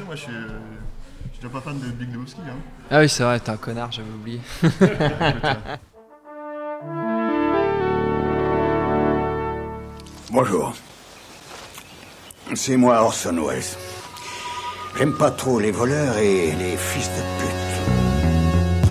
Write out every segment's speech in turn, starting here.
sais, moi, je suis déjà pas fan de Big Lebowski. Hein. Ah oui, c'est vrai, t'es un connard, j'avais oublié. Bonjour. C'est moi Orson Welles. J'aime pas trop les voleurs et les fils de pute.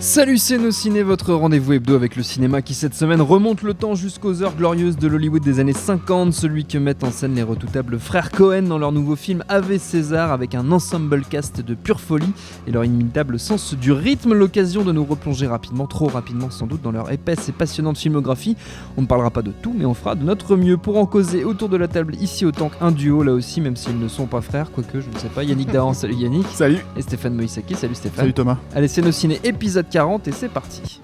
Salut, c'est Nos Ciné, votre rendez-vous hebdo avec le cinéma qui cette semaine remonte le temps jusqu'aux heures glorieuses de l'Hollywood des années 50, celui que mettent en scène les redoutables frères Coen dans leur nouveau film Ave César avec un ensemble cast de pure folie et leur inimitable sens du rythme, l'occasion de nous replonger rapidement, trop rapidement sans doute, dans leur épaisse et passionnante filmographie. On ne parlera pas de tout, mais on fera de notre mieux pour en causer autour de la table ici autant qu'un duo là aussi, même s'ils ne sont pas frères, quoique je ne sais pas. Yannick Dahan, salut Yannick. Salut. Et Stéphane Moïsaki, salut Stéphane. Salut Thomas. Allez, c'est Nos Ciné épisode 40 et c'est parti.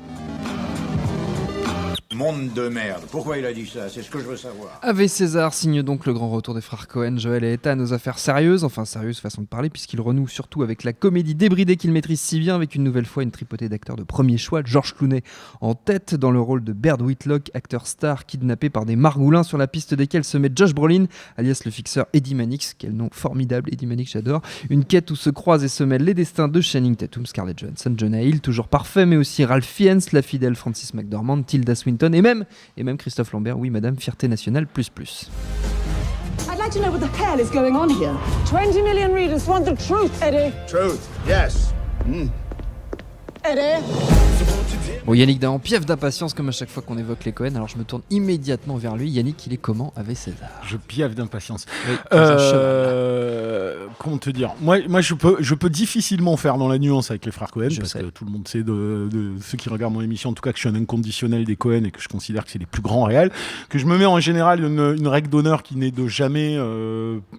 Monde de merde. Pourquoi il a dit ça? C'est ce que je veux savoir. Ave César signe donc le grand retour des frères Coen, Joël et Ethan aux affaires sérieuses, enfin sérieuse façon de parler, puisqu'il renoue surtout avec la comédie débridée qu'il maîtrise si bien, avec une nouvelle fois une tripotée d'acteurs de premier choix, George Clooney en tête dans le rôle de Baird Whitlock, acteur star kidnappé par des margoulins sur la piste desquels se met Josh Brolin, alias le fixeur Eddie Mannix, quel nom formidable, Eddie Mannix j'adore, une quête où se croisent et se mêlent les destins de Channing Tatum, Scarlett Johansson, Jonah Hill, toujours parfait, mais aussi Ralph Fiennes, la fidèle Frances McDormand, Tilda Swinton et même Christophe Lambert, oui madame, fierté nationale plus. I'd like to know what the hell is going on here. 20 million readers want the truth, Eddie. Truth, yes. Eddie. Bon, Yannick Dahan, piaf d'impatience comme à chaque fois qu'on évoque les Coen, alors je me tourne immédiatement vers lui. Yannick, il est comment avec César? Je piaffe d'impatience. Oui, un cheval. Comment te dire, moi je peux difficilement faire dans la nuance avec les frères Coen, parce que tout le monde sait de ceux qui regardent mon émission en tout cas que je suis un inconditionnel des Coen et que je considère que c'est les plus grands réals, que je me mets en général une règle d'honneur qui n'est de jamais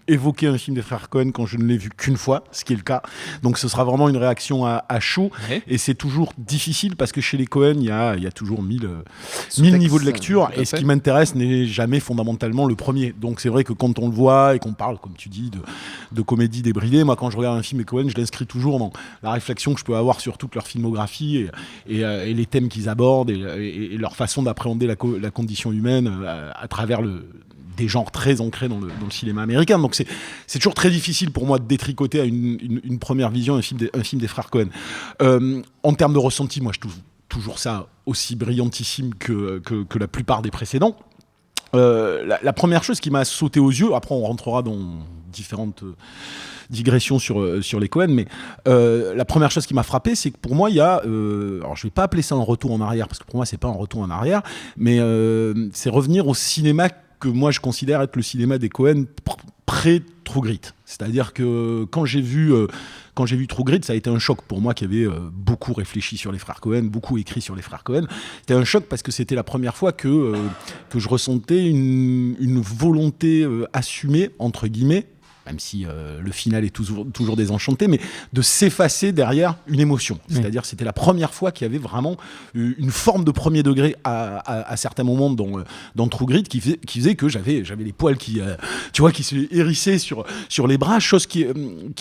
évoquer un film des frères Coen quand je ne l'ai vu qu'une fois, ce qui est le cas. Donc ce sera vraiment une réaction à chaud, et c'est toujours difficile parce que chez les Coen il y a toujours 1000 niveaux de lecture, et ce qui m'intéresse n'est jamais fondamentalement le premier. Donc c'est vrai que quand on le voit et qu'on parle, comme tu dis, de comédie débridée, moi quand je regarde un film des Coen, je l'inscris toujours dans la réflexion que je peux avoir sur toute leur filmographie et les thèmes qu'ils abordent et leur façon d'appréhender la condition humaine à travers des genres très ancrés dans le cinéma américain. Donc c'est toujours très difficile pour moi de détricoter à une première vision un film des frères Coen. En termes de ressenti, moi je trouve toujours ça aussi brillantissime que la plupart des précédents. La première chose qui m'a sauté aux yeux, après on rentrera dans différentes digressions sur les Coen, mais la première chose qui m'a frappé, c'est que pour moi il y a, alors je vais pas appeler ça un retour en arrière, parce que pour moi c'est pas un retour en arrière, mais c'est revenir au cinéma que moi je considère être le cinéma des Coen pré-True Grit. C'est-à-dire que quand j'ai vu True Grit, ça a été un choc pour moi qui avait beaucoup réfléchi sur les frères Coen, beaucoup écrit sur les frères Coen. C'était un choc parce que c'était la première fois que je ressentais une volonté assumée, entre guillemets, même si le final est toujours désenchanté, mais de s'effacer derrière une émotion. Oui. C'est-à-dire c'était la première fois qu'il y avait vraiment une forme de premier degré à certains moments dans True Grit qui faisait que j'avais les poils qui se hérissaient sur les bras, chose qui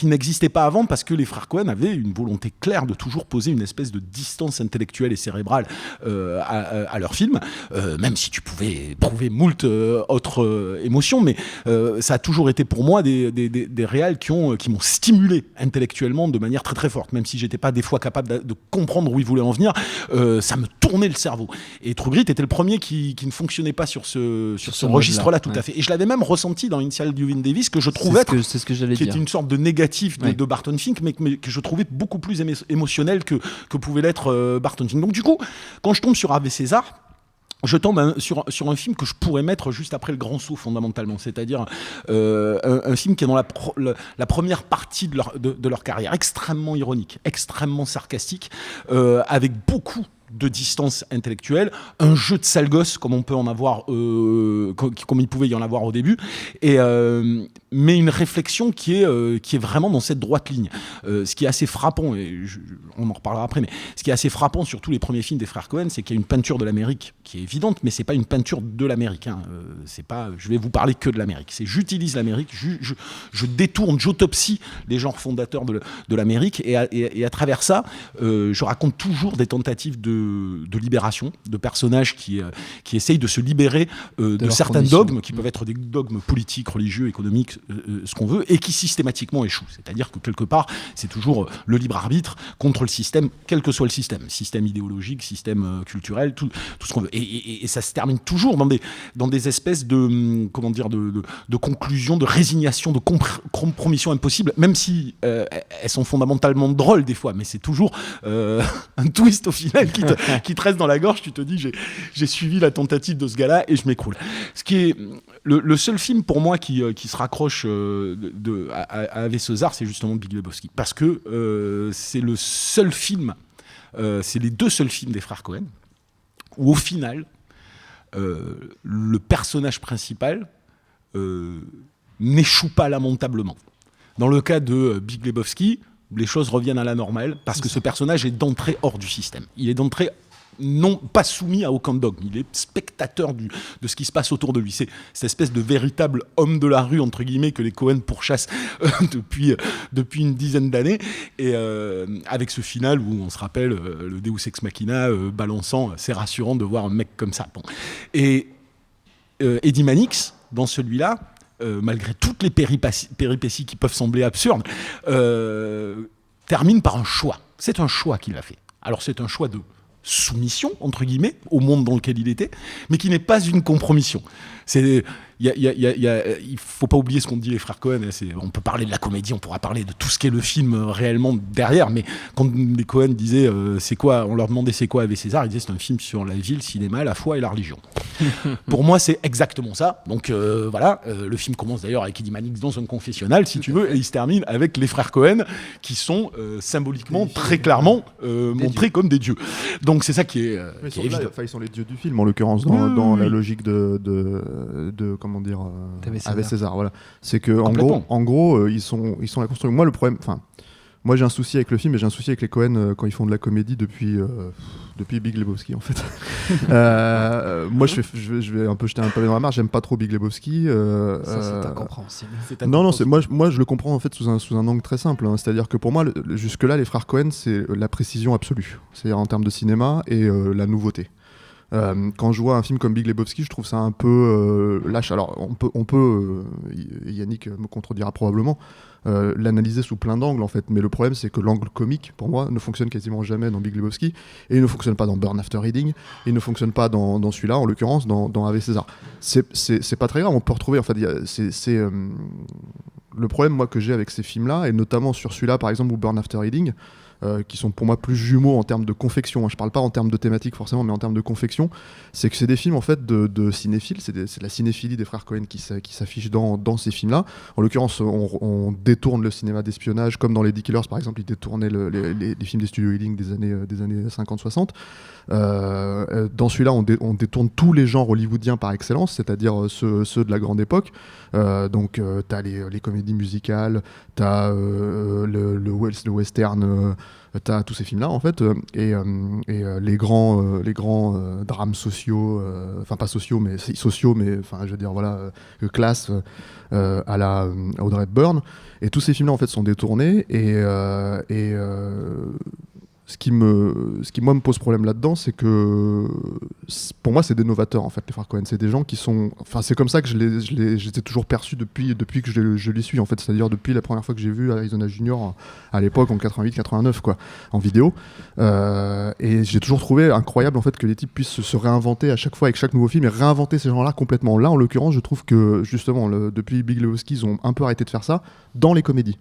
n'existait pas avant parce que les frères Coen avaient une volonté claire de toujours poser une espèce de distance intellectuelle et cérébrale à leur film, même si tu pouvais éprouver moult autres émotions, mais ça a toujours été pour moi des réals qui m'ont stimulé intellectuellement de manière très très forte, même si j'étais pas des fois capable de comprendre où ils voulaient en venir, ça me tournait le cerveau. Et True Grit était le premier qui ne fonctionnait pas sur ce registre-là, tout à fait. Et je l'avais même ressenti dans Initial Llewyn Davis, que je trouvais c'est ce que j'allais qui dire. était une sorte de négatif de Barton Fink, mais que je trouvais beaucoup plus émotionnel que pouvait l'être Barton Fink. Donc du coup, quand je tombe sur Ave César, je tombe sur un film que je pourrais mettre juste après Le Grand Saut, fondamentalement, c'est-à-dire un film qui est dans la première partie de leur carrière, extrêmement ironique, extrêmement sarcastique, avec beaucoup de distance intellectuelle, un jeu de sale gosse comme on peut en avoir, comme il pouvait y en avoir au début, mais une réflexion qui est vraiment dans cette droite ligne. Ce qui est assez frappant, et on en reparlera après, mais ce qui est assez frappant sur tous les premiers films des frères Coen, c'est qu'il y a une peinture de l'Amérique qui est évidente, mais c'est pas une peinture de l'Amérique. C'est pas, je vais vous parler que de l'Amérique. C'est j'utilise l'Amérique, je détourne, j'autopsie les genres fondateurs de l'Amérique, et à travers ça, je raconte toujours des tentatives de libération, de personnages qui essayent de se libérer de certains dogmes qui peuvent être des dogmes politiques, religieux, économiques, ce qu'on veut et qui systématiquement échoue. C'est-à-dire que quelque part, c'est toujours le libre arbitre contre le système, quel que soit le système idéologique, système culturel, tout ce qu'on veut. Et ça se termine toujours dans des espèces de conclusions, de résignation, de compromission impossible, même si elles sont fondamentalement drôles des fois, mais c'est toujours un twist au final qui te reste dans la gorge. Tu te dis, j'ai suivi la tentative de ce gars-là et je m'écroule. Ce qui est le seul film pour moi qui se raccroche à Ave César, c'est justement Big Lebowski, parce que c'est le seul film, c'est les deux seuls films des frères Coen où au final le personnage principal n'échoue pas lamentablement. Dans le cas de Big Lebowski, les choses reviennent à la normale parce que ce personnage est d'entrée hors du système. Il est d'entrée non pas soumis à aucun dogme, il est spectateur de ce qui se passe autour de lui. C'est cette espèce de véritable homme de la rue, entre guillemets, que les Coen pourchassent depuis une dizaine d'années, et avec ce final où on se rappelle le Deus Ex Machina balançant, c'est rassurant de voir un mec comme ça. Bon. Et Eddie Mannix, dans celui-là, malgré toutes les péripéties qui peuvent sembler absurdes, termine par un choix. C'est un choix qu'il a fait. Alors c'est un choix de soumission, entre guillemets, au monde dans lequel il était, mais qui n'est pas une compromission. Il faut pas oublier ce qu'ont dit les frères Coen. On peut parler de la comédie, on pourra parler de tout ce qu'est le film réellement derrière, mais quand les Coen disaient c'est quoi, on leur demandait c'est quoi Ave César, ils disaient c'est un film sur la vie, le cinéma, la foi et la religion. Pour moi, c'est exactement ça. Donc voilà, le film commence d'ailleurs avec Eddie Mannix dans un confessionnal, si tu veux, et il se termine avec les frères Coen qui sont symboliquement, très clairement montrés comme des dieux. Donc c'est ça qui est évident. Ils sont les dieux du film, en l'occurrence, dans la logique de comment dire, Ave César. Voilà. C'est que en gros, ils sont la construction. Moi, le problème, moi j'ai un souci avec le film et j'ai un souci avec les Coen quand ils font de la comédie depuis Big Lebowski en fait. Moi je vais un peu jeter un pavé dans la mare. J'aime pas trop Big Lebowski. Ça c'est incompréhensible. Non, moi je le comprends en fait sous un angle très simple. Hein. C'est-à-dire que pour moi jusque là les frères Coen c'est la précision absolue. C'est-à-dire en termes de cinéma et la nouveauté. Quand je vois un film comme Big Lebowski, je trouve ça un peu lâche. Alors, on peut Yannick me contredira probablement, l'analyser sous plein d'angles en fait. Mais le problème, c'est que l'angle comique, pour moi, ne fonctionne quasiment jamais dans Big Lebowski, et il ne fonctionne pas dans Burn After Reading, et il ne fonctionne pas dans celui-là, en l'occurrence, dans Ave César. C'est pas très grave. On peut retrouver. En fait, le problème moi que j'ai avec ces films-là, et notamment sur celui-là, par exemple, ou Burn After Reading. Qui sont pour moi plus jumeaux en termes de confection. Je parle pas en termes de thématique forcément, mais en termes de confection. C'est que c'est des films en fait de cinéphiles. C'est de la cinéphilie des frères Coen qui s'affiche dans ces films-là. En l'occurrence, on détourne le cinéma d'espionnage, comme dans Lady Killers par exemple, ils détournaient les films des studios Ealing des années 50-60. Dans celui-là, on détourne tous les genres hollywoodiens par excellence, c'est-à-dire ceux de la grande époque. Donc, t'as les comédies musicales, t'as le western, t'as tous ces films-là en fait, et les grands drames sociaux, enfin pas sociaux, mais sociaux, mais enfin je veux dire voilà, classe à la Audrey Hepburn, et tous ces films-là en fait sont détournés et ce qui moi me pose problème là-dedans, c'est que pour moi c'est des novateurs en fait les frères Coen. C'est des gens qui sont, enfin c'est comme ça que je les ai toujours perçus depuis que je les suis en fait, c'est-à-dire depuis la première fois que j'ai vu Arizona Junior à l'époque en 88-89 quoi, en vidéo, et j'ai toujours trouvé incroyable en fait que les types puissent se réinventer à chaque fois avec chaque nouveau film et réinventer ces gens-là complètement. Là en l'occurrence je trouve que justement depuis Big Lebowski ils ont un peu arrêté de faire ça dans les comédies.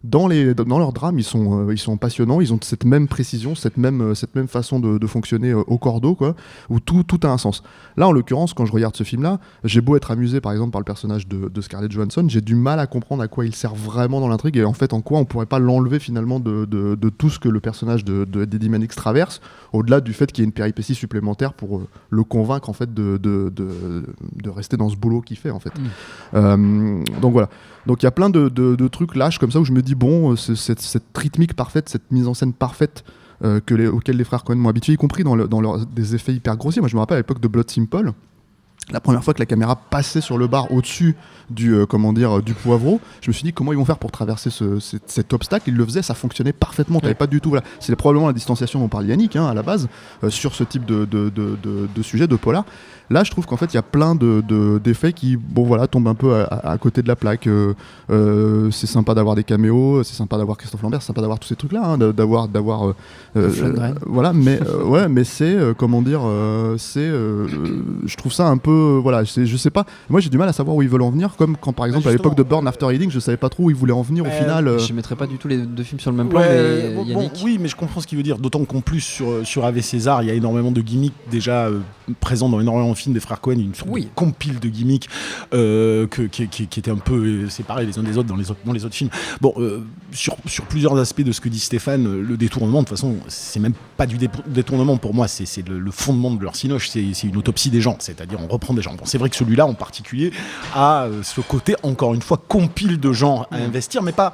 Dans leurs drames, ils sont passionnants, ils ont cette même précision, cette même façon de fonctionner au cordeau, quoi, où tout a un sens. Là, en l'occurrence, quand je regarde ce film-là, j'ai beau être amusé, par exemple, par le personnage de Scarlett Johansson, j'ai du mal à comprendre à quoi il sert vraiment dans l'intrigue, et en fait, en quoi on pourrait pas l'enlever finalement de tout ce que le personnage d'Eddie Mannix traverse, au-delà du fait qu'il y ait une péripétie supplémentaire pour le convaincre, en fait, de rester dans ce boulot qu'il fait, en fait. Donc voilà. Donc il y a plein de trucs lâches comme ça où je me dis bon, cette rythmique parfaite, cette mise en scène parfaite auxquelles les frères Coen m'ont habitué, y compris dans des effets hyper grossiers. Moi je me rappelle à l'époque de Blood Simple, la première fois que la caméra passait sur le bar au-dessus du poivreau, je me suis dit comment ils vont faire pour traverser cet obstacle. Ils le faisaient, ça fonctionnait parfaitement. T'avais pas du tout. Voilà. C'est probablement la distanciation dont parle Yannick à la base sur ce type de sujet de polar. Là, je trouve qu'en fait, il y a plein d'effets qui, tombent un peu à côté de la plaque. C'est sympa d'avoir des caméos, c'est sympa d'avoir Christophe Lambert, c'est sympa d'avoir tous ces trucs-là, d'avoir voilà. Mais mais c'est je trouve ça un peu, je sais pas. Moi, j'ai du mal à savoir où ils veulent en venir, comme quand par exemple à l'époque de Burn After Reading, je savais pas trop où ils voulaient en venir au final. Je mettrais pas du tout les deux films sur le même plan, mais Yannick. Oui, mais je comprends ce qu'il veut dire. D'autant qu'en plus sur Ave César, il y a énormément de gimmicks déjà présents dans énormément de films des frères Coen, une sorte de compile de gimmicks qui était un peu séparés les uns des autres dans les autres films. Bon, sur plusieurs aspects de ce que dit Stéphane, le détournement, de toute façon, c'est même pas du détournement pour moi, c'est le fondement de leur cinoche, c'est une autopsie des gens, c'est-à-dire on reprend des gens. Bon, c'est vrai que celui-là en particulier a ce côté, encore une fois, compile de gens à investir, mais pas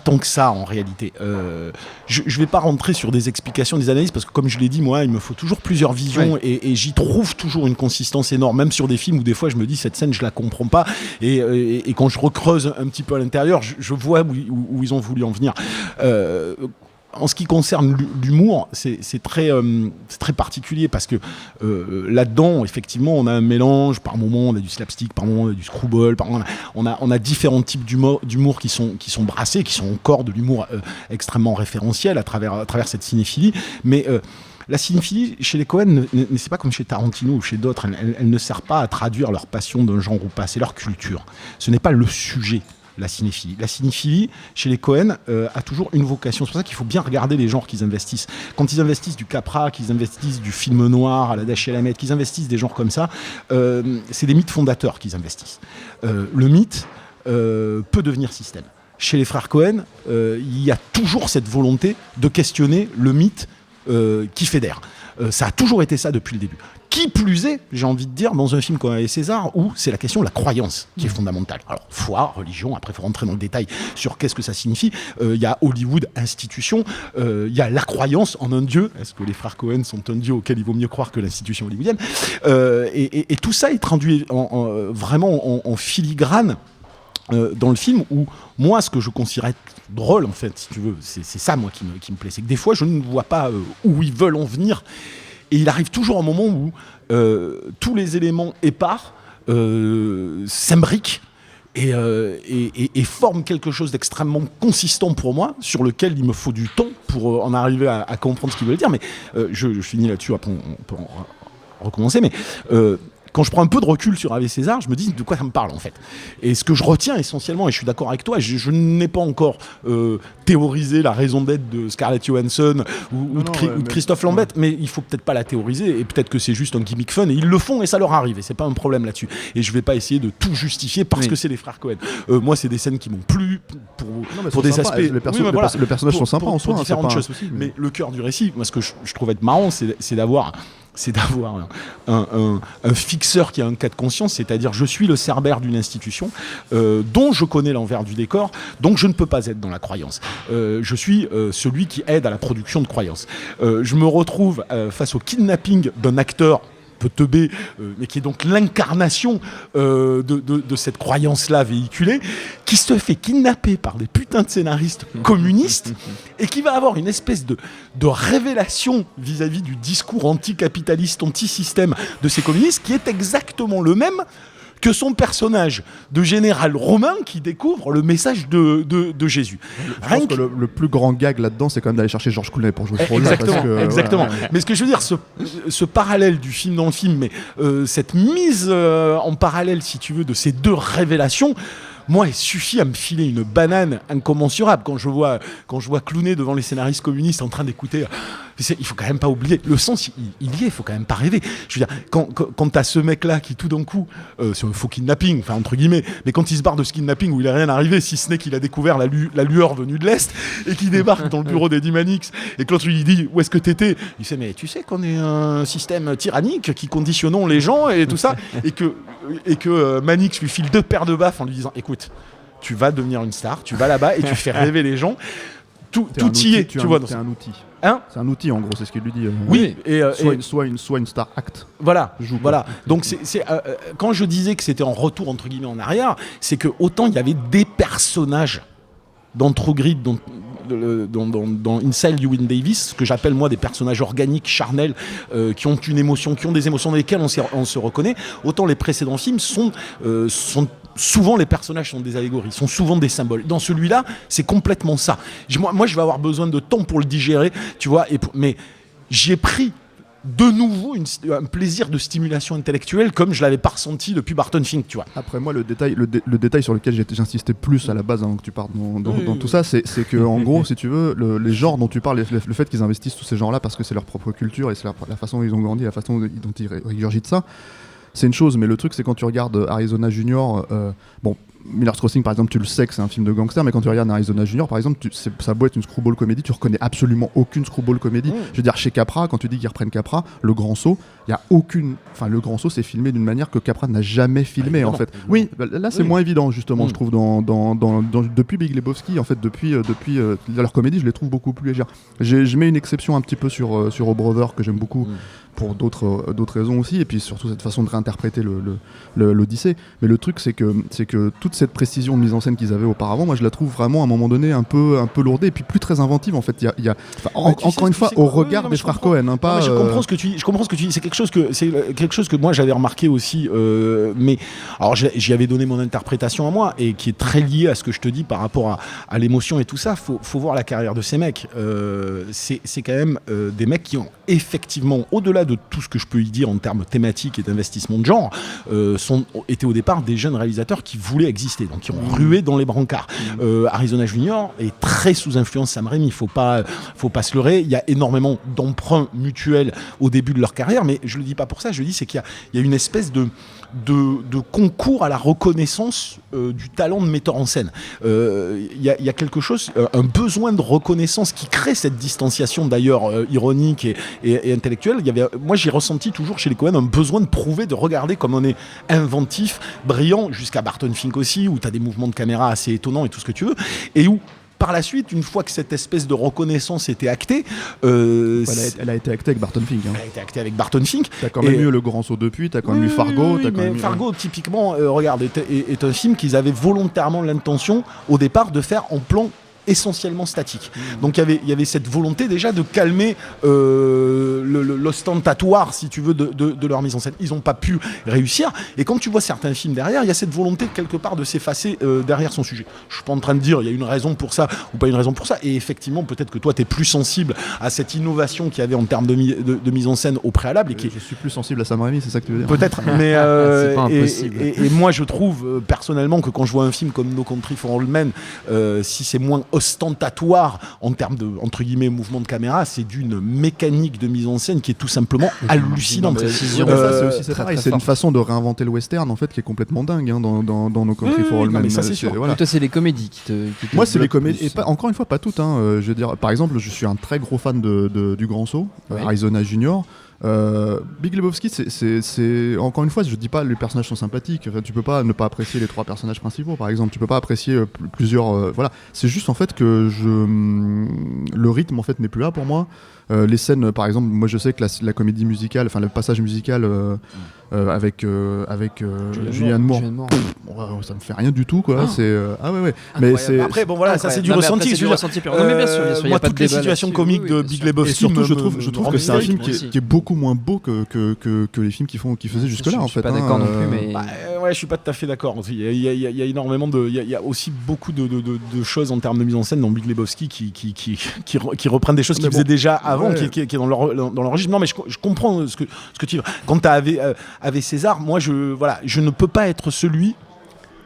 tant que ça en réalité. Je vais pas rentrer sur des explications, des analyses, parce que comme je l'ai dit, moi, il me faut toujours plusieurs visions et j'y trouve toujours une consistance énorme, même sur des films où des fois je me dis cette scène je la comprends pas et quand je recreuse un petit peu à l'intérieur, je vois où ils ont voulu en venir. En ce qui concerne l'humour, c'est très particulier parce que là-dedans, effectivement, on a un mélange. Par moments, on a du slapstick, par moments, on a du screwball, par moments, on a différents types d'humour qui sont brassés, qui sont encore de l'humour extrêmement référentiel à travers cette cinéphilie. Mais la cinéphilie chez les Coen, c'est pas comme chez Tarantino ou chez d'autres. Elle ne sert pas à traduire leur passion d'un genre ou pas. C'est leur culture. Ce n'est pas le sujet. La cinéphilie. La cinéphilie, chez les Coen, a toujours une vocation. C'est pour ça qu'il faut bien regarder les genres qu'ils investissent. Quand ils investissent du Capra, qu'ils investissent du film noir à la Dashi Alamet, qu'ils investissent des genres comme ça, c'est des mythes fondateurs qu'ils investissent. Le mythe peut devenir système. Chez les frères Coen, il y a toujours cette volonté de questionner le mythe qui fédère. Ça a toujours été ça depuis le début. Qui plus est, j'ai envie de dire, dans un film comme Ave César, où c'est la question de la croyance qui est fondamentale. Alors, foi, religion, après il faut rentrer dans le détail sur qu'est-ce que ça signifie. Il y a Hollywood, institution, il y a la croyance en un dieu. Est-ce que les frères Coen sont un dieu auquel il vaut mieux croire que l'institution hollywoodienne et tout ça est traduit vraiment en filigrane dans le film, où moi, ce que je considère drôle, en fait, si tu veux, c'est ça, moi, qui me plaît. C'est que des fois, je ne vois pas où ils veulent en venir. Et il arrive toujours un moment où tous les éléments épars s'imbriquent et forment quelque chose d'extrêmement consistant pour moi, sur lequel il me faut du temps pour en arriver à comprendre ce qu'il veut dire. Mais je finis là-dessus, après on peut en recommencer. Mais quand je prends un peu de recul sur Ave César, je me dis de quoi ça me parle en fait. Et ce que je retiens essentiellement, et je suis d'accord avec toi, je n'ai pas encore théorisé la raison d'être de Scarlett Johansson ou de Christophe Lambert, mais il faut peut-être pas la théoriser, et peut-être que c'est juste un gimmick fun, et ils le font et ça leur arrive, et c'est pas un problème là-dessus. Et je vais pas essayer de tout justifier parce que c'est les frères Coen. Moi, c'est des scènes qui m'ont plu pour des aspects. Les personnages sont sympas en soi, différentes choses. Mais le cœur du récit, moi, ce que je trouve être marrant, c'est d'avoir un fixeur qui a un cas de conscience, c'est-à-dire je suis le cerbère d'une institution dont je connais l'envers du décor, donc je ne peux pas être dans la croyance. Je suis celui qui aide à la production de croyances. Je me retrouve face au kidnapping d'un acteur peu teubé, mais qui est donc l'incarnation de cette croyance-là véhiculée, qui se fait kidnapper par des putains de scénaristes communistes et qui va avoir une espèce de révélation vis-à-vis du discours anticapitaliste, anti-système de ces communistes, qui est exactement le même que son personnage de général romain qui découvre le message de Jésus. Je pense que le plus grand gag là-dedans, c'est quand même d'aller chercher Georges Clooney pour jouer ce rôle-là. Exactement. Mais ce que je veux dire, ce parallèle du film dans le film, mais cette mise en parallèle, si tu veux, de ces deux révélations, moi, il suffit à me filer une banane incommensurable quand je vois Clooney devant les scénaristes communistes en train d'écouter. Il faut quand même pas oublier le sens, il y est, il faut quand même pas rêver. Je veux dire, quand t'as ce mec-là qui tout d'un coup, c'est un faux kidnapping, enfin entre guillemets, mais quand il se barre de ce kidnapping où il est rien arrivé, si ce n'est qu'il a découvert la lueur venue de l'Est et qu'il débarque dans le bureau d'Eddie Mannix et que l'autre lui dit où est-ce que t'étais, il fait mais tu sais qu'on est un système tyrannique qui conditionnons les gens et tout ça et que Mannix lui file 2 paires de baffes en lui disant écoute, tu vas devenir une star, tu vas là-bas et tu fais rêver les gens. tout y est, tu vois. C'est un outil. Hein ? C'est un outil en gros, c'est ce qu'il lui dit. Oui, soit une star act. Voilà. Donc quand je disais que c'était en retour entre guillemets en arrière, c'est que autant il y avait des personnages dans True Grit, dans Inside Llewyn Davis, ce que j'appelle moi des personnages organiques, charnels, qui ont une émotion, qui ont des émotions dans lesquelles on se reconnaît. Autant les précédents films sont souvent les personnages sont des allégories, sont souvent des symboles. Dans celui-là, c'est complètement ça. Moi, je vais avoir besoin de temps pour le digérer, tu vois. Mais j'y ai pris de nouveau un plaisir de stimulation intellectuelle comme je l'avais pas ressenti depuis Barton Fink, tu vois. Après moi, le détail sur lequel j'insistais plus à la base avant que tu partes dans tout ça, c'est que en gros, si tu veux, les genres dont tu parles, le fait qu'ils investissent tous ces genres-là parce que c'est leur propre culture et c'est la façon dont ils ont grandi, la façon dont ils régurgitent ça, c'est une chose. Mais le truc, c'est quand tu regardes Arizona Junior, Miller's Crossing par exemple, tu le sais que c'est un film de gangster, mais quand tu regardes Arizona Junior par exemple, ça a beau être une screwball comédie, tu reconnais absolument aucune screwball comédie. Je veux dire, chez Capra, quand tu dis qu'ils reprennent Capra, le Grand Saut, il y a aucune, enfin le Grand Saut c'est filmé d'une manière que Capra n'a jamais filmé en fait. Oui, là c'est moins évident justement, je trouve depuis Big Lebowski en fait, depuis leur comédie, je les trouve beaucoup plus légères. Je mets une exception un petit peu sur O Brother que j'aime beaucoup. Pour d'autres raisons aussi, et puis surtout cette façon de réinterpréter l'Odyssée. Mais le truc, c'est que toute cette précision de mise en scène qu'ils avaient auparavant, moi je la trouve vraiment à un moment donné un peu lourdée, et puis plus très inventive en fait. Encore une fois, au regard des frères Cohen, hein, pas. Je comprends ce que tu dis. C'est quelque chose que moi j'avais remarqué aussi. Mais alors j'y avais donné mon interprétation à moi, et qui est très liée à ce que je te dis par rapport à l'émotion et tout ça. Faut voir la carrière de ces mecs. C'est quand même des mecs qui ont effectivement, au-delà de tout ce que je peux y dire en termes thématiques et d'investissement de genre, étaient au départ des jeunes réalisateurs qui voulaient exister, donc qui ont rué dans les brancards. Arizona Junior est très sous influence Sam Raimi, faut pas se leurrer. Il y a énormément d'emprunts mutuels au début de leur carrière, mais je le dis pas pour ça, je le dis c'est qu'il y a une espèce de concours à la reconnaissance du talent de metteur en scène. Il y a quelque chose, un besoin de reconnaissance qui crée cette distanciation d'ailleurs ironique et intellectuelle. Moi j'ai ressenti toujours chez les Coen un besoin de prouver, de regarder comme on est inventif, brillant, jusqu'à Barton Fink aussi, où tu as des mouvements de caméra assez étonnants et tout ce que tu veux, et où par la suite, une fois que cette espèce de reconnaissance était actée... elle a été actée avec Barton Fink. Hein. Elle a été actée avec Barton Fink. T'as quand même eu Le Grand Saut depuis, t'as quand même eu Fargo. Fargo, typiquement, regarde, est un film qu'ils avaient volontairement l'intention, au départ, de faire en plan essentiellement statique. Donc il y avait cette volonté déjà de calmer l'ostentatoire, si tu veux, de leur mise en scène. Ils n'ont pas pu réussir, et quand tu vois certains films derrière, il y a cette volonté quelque part de s'effacer derrière son sujet. Je suis pas en train de dire il y a une raison pour ça ou pas une raison pour ça, et effectivement peut-être que toi tu es plus sensible à cette innovation qu'il y avait en termes de mise en scène au préalable, je suis plus sensible à Sam Raimi, c'est ça que tu veux dire? Peut-être, mais c'est pas impossible. Et moi je trouve personnellement que quand je vois un film comme No Country for Old Men, si c'est moins ostentatoire en termes de, entre guillemets, mouvement de caméra, c'est d'une mécanique de mise en scène qui est tout simplement hallucinante. C'est une façon de réinventer le western en fait qui est complètement dingue dans No Country for Old Men. Ça c'est sûr. Voilà. Toi c'est les comédies qui te moi c'est les comédies, et encore une fois pas toutes. Je veux dire, par exemple, je suis un très gros fan du Grand Saut, Arizona Junior. Big Lebowski, c'est encore une fois, je dis pas les personnages sont sympathiques, tu peux pas ne pas apprécier les 3 personnages principaux par exemple, tu peux pas apprécier plusieurs voilà, c'est juste en fait que le rythme en fait n'est plus là pour moi. Les scènes par exemple, moi je sais que la comédie musicale, enfin le passage musical avec Julianne Moore, ça me fait rien du tout quoi. C'est mais c'est après bon voilà, ça c'est du ressenti, mais bien sûr, moi toutes les situations comiques de Big Lebowski, et surtout je trouve que c'est un film qui est beaucoup moins beau que les films qui faisaient jusque là en fait. Je suis pas d'accord non plus, mais je suis pas tout à fait d'accord. Il y a énormément il y a aussi beaucoup de choses en termes de mise en scène dans Big Lebowski qui reprennent des choses qu'ils faisaient déjà avant, qui est dans leur registre. Non mais je comprends ce que tu dis. Quand tu avais César, moi je ne peux pas être celui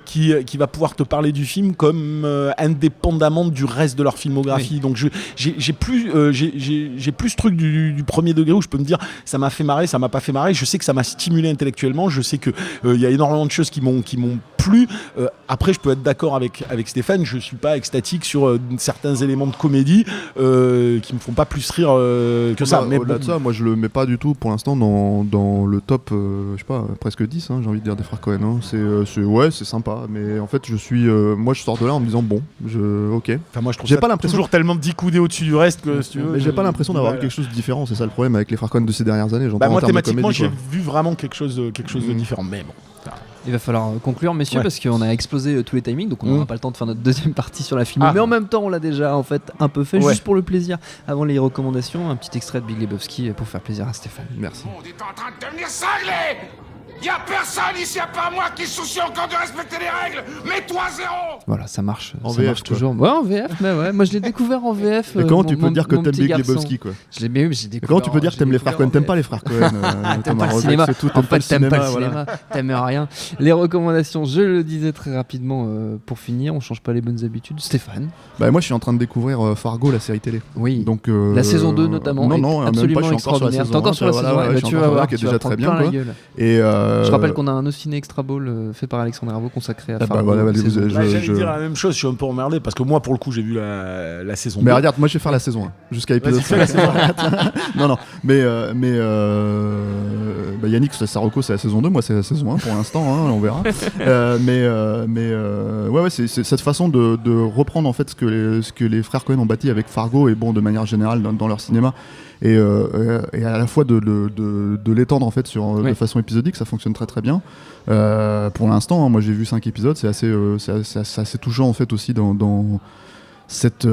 qui va pouvoir te parler du film comme indépendamment du reste de leur filmographie. Oui. Donc j'ai plus ce truc du premier degré où je peux me dire ça m'a fait marrer, ça m'a pas fait marrer. Je sais que ça m'a stimulé intellectuellement. Je sais que il y a énormément de choses qui m'ont plus. Après, je peux être d'accord avec Stéphane, je suis pas extatique sur certains éléments de comédie qui me font pas plus rire que ça. Mais au-delà de ça, moi je le mets pas du tout pour l'instant dans le top, je sais pas, presque 10, j'ai envie de dire, des frères Cohen. C'est sympa, mais en fait moi je sors de là en me disant bon, ok. Enfin, moi je trouve j'ai ça pas l'impression toujours tellement 10 coudées au-dessus du reste que si tu veux. Mais j'ai pas l'impression d'avoir vu quelque chose de différent, c'est ça le problème avec les frères Cohen de ces dernières années. Moi thématiquement j'ai vu vraiment quelque chose de différent, mais bon. Il va falloir conclure, messieurs, parce qu'on a explosé tous les timings, donc on n'aura pas le temps de faire notre deuxième partie sur la film. Mais en même temps, on l'a déjà en fait un peu fait, juste pour le plaisir. Avant les recommandations, un petit extrait de Big Lebowski pour faire plaisir à Stéphane. Merci. On est en train de devenir cinglé. Y'a personne ici à part moi qui se soucie encore de respecter les règles. Mets-toi à zéro. Voilà, ça marche. En ça VF, marche toujours. Ouais, en VF, mais ouais. Moi, je l'ai découvert en VF. Et comment tu peux dire que t'aimes Big Lebowski, quoi? J'ai découvert. Comment tu peux dire que t'aimes les frères Cohen? T'aimes pas les frères Cohen? T'aimes pas le cinéma. En fait, t'aimes pas le cinéma. T'aimes rien. Les recommandations, je le disais très rapidement pour finir. On change pas les bonnes habitudes. Stéphane. Moi, je suis en train de découvrir Fargo, la série télé. Oui. Donc la saison 2 notamment. Non, absolument même pas. Je suis encore sur la saison 1. T'es encore sur la saison 1. Tu vas voir, qui est déjà très bien. Et je rappelle qu'on a un Ciné Extra Ball fait par Alexandre Herbeau consacré à Fargo. J'allais dire la même chose, je suis un peu emmerdé parce que moi pour le coup j'ai vu la saison 2. Mais regarde, moi je vais faire la saison 1 jusqu'à épisode 5. Non, mais Yannick, sa reco c'est la saison 2, moi c'est la saison 1 pour l'instant, on verra. Ouais, c'est cette façon de reprendre en fait ce que les frères Cohen ont bâti avec Fargo et bon de manière générale dans leur cinéma. Et à la fois de l'étendre en fait de façon épisodique, ça fonctionne très très bien. Pour l'instant, moi j'ai vu 5 épisodes, c'est assez touchant en fait aussi dans cette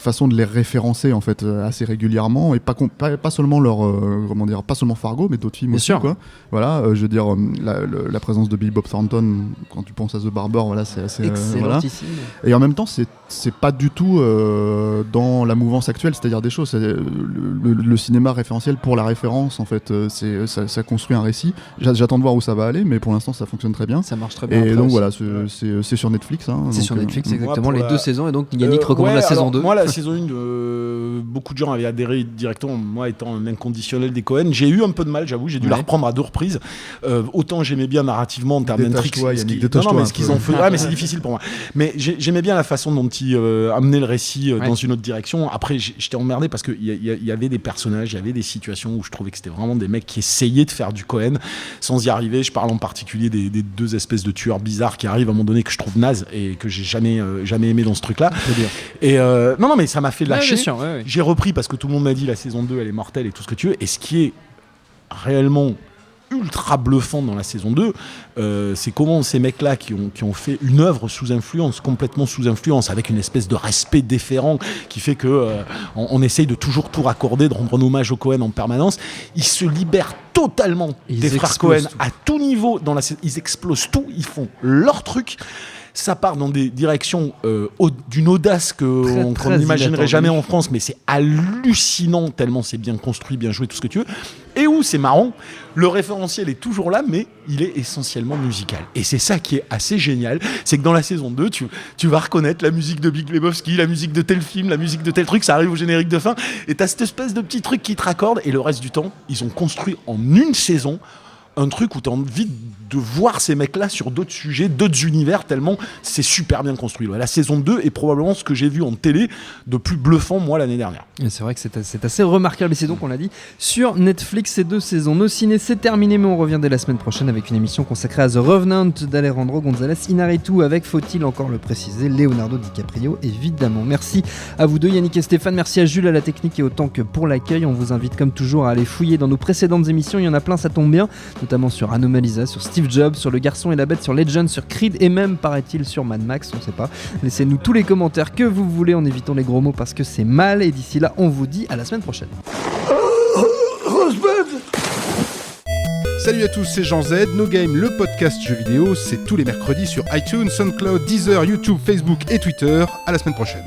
façon de les référencer en fait assez régulièrement et pas seulement pas seulement Fargo mais d'autres films bien aussi sûr. Quoi. Voilà, je veux dire la présence de Billy Bob Thornton quand tu penses à The Barber, voilà, c'est assez excellentissime. Et en même temps c'est pas du tout dans la mouvance actuelle, c'est-à-dire des choses, le cinéma référentiel pour la référence en fait, ça construit un récit. J'attends de voir où ça va aller, mais pour l'instant ça fonctionne très bien. Ça marche très bien. Et donc voilà, c'est sur Netflix. C'est sur Netflix exactement, les 2 saisons. Donc Yannick recommande la saison 2. Moi la saison 1, beaucoup de gens avaient adhéré directement, moi étant un inconditionnel des Cohen, j'ai eu un peu de mal, j'avoue, j'ai dû la reprendre à 2 reprises. Autant j'aimais bien narrativement en termes d'intrigue. Ce qu'ils ont fait, mais c'est difficile pour moi. Mais j'aimais bien la façon dont ils amenaient le récit dans une autre direction. Après j'étais emmerdé parce qu'il y avait des personnages, il y avait des situations où je trouvais que c'était vraiment des mecs qui essayaient de faire du Cohen sans y arriver. Je parle en particulier des 2 espèces de tueurs bizarres qui arrivent à un moment donné que je trouve naze et que j'ai jamais aimé dans ce truc là. Et non mais ça m'a fait lâcher. J'ai repris parce que tout le monde m'a dit la saison 2 elle est mortelle et tout ce que tu veux, et ce qui est réellement ultra bluffant dans la saison 2, c'est comment ces mecs-là qui ont fait une œuvre complètement sous influence, avec une espèce de respect déférent qui fait que on essaye de toujours tout raccorder, de rendre un hommage aux Cohen en permanence. Ils se libèrent totalement des frères Cohen à tout niveau. Ils explosent tout, ils font leur truc. Ça part dans des directions d'une audace qu'on n'imaginerait jamais en France, mais c'est hallucinant tellement c'est bien construit, bien joué, tout ce que tu veux. Et où c'est marrant, le référentiel est toujours là, mais il est essentiellement musical. Et c'est ça qui est assez génial, c'est que dans la saison 2, tu vas reconnaître la musique de Big Lebowski, la musique de tel film, la musique de tel truc, ça arrive au générique de fin, et t'as cette espèce de petit truc qui te raccorde, et le reste du temps, ils ont construit en une saison un truc où t'as envie de voir ces mecs-là sur d'autres sujets, d'autres univers, tellement c'est super bien construit. La saison 2 est probablement ce que j'ai vu en télé de plus bluffant, moi, l'année dernière. Et c'est vrai que c'est assez remarquable, et c'est donc, on l'a dit, sur Netflix, ces 2 saisons. Nos ciné, c'est terminé, mais on revient dès la semaine prochaine avec une émission consacrée à The Revenant d'Alejandro González Iñárritu, avec, faut-il encore le préciser, Leonardo DiCaprio, évidemment. Merci à vous deux, Yannick et Stéphane. Merci à Jules à la technique et autant que pour l'accueil. On vous invite comme toujours à aller fouiller dans nos précédentes émissions. Il y en a plein, ça tombe bien, notamment sur Anomalisa, sur Steve Jobs, sur Le Garçon et la Bête, sur Legend, sur Creed et même, paraît-il, sur Mad Max, on sait pas. Laissez-nous tous les commentaires que vous voulez en évitant les gros mots parce que c'est mal, et d'ici là, on vous dit à la semaine prochaine. Salut à tous, c'est Jean Z. No Game, le podcast jeux vidéo, c'est tous les mercredis sur iTunes, SoundCloud, Deezer, YouTube, Facebook et Twitter. À la semaine prochaine.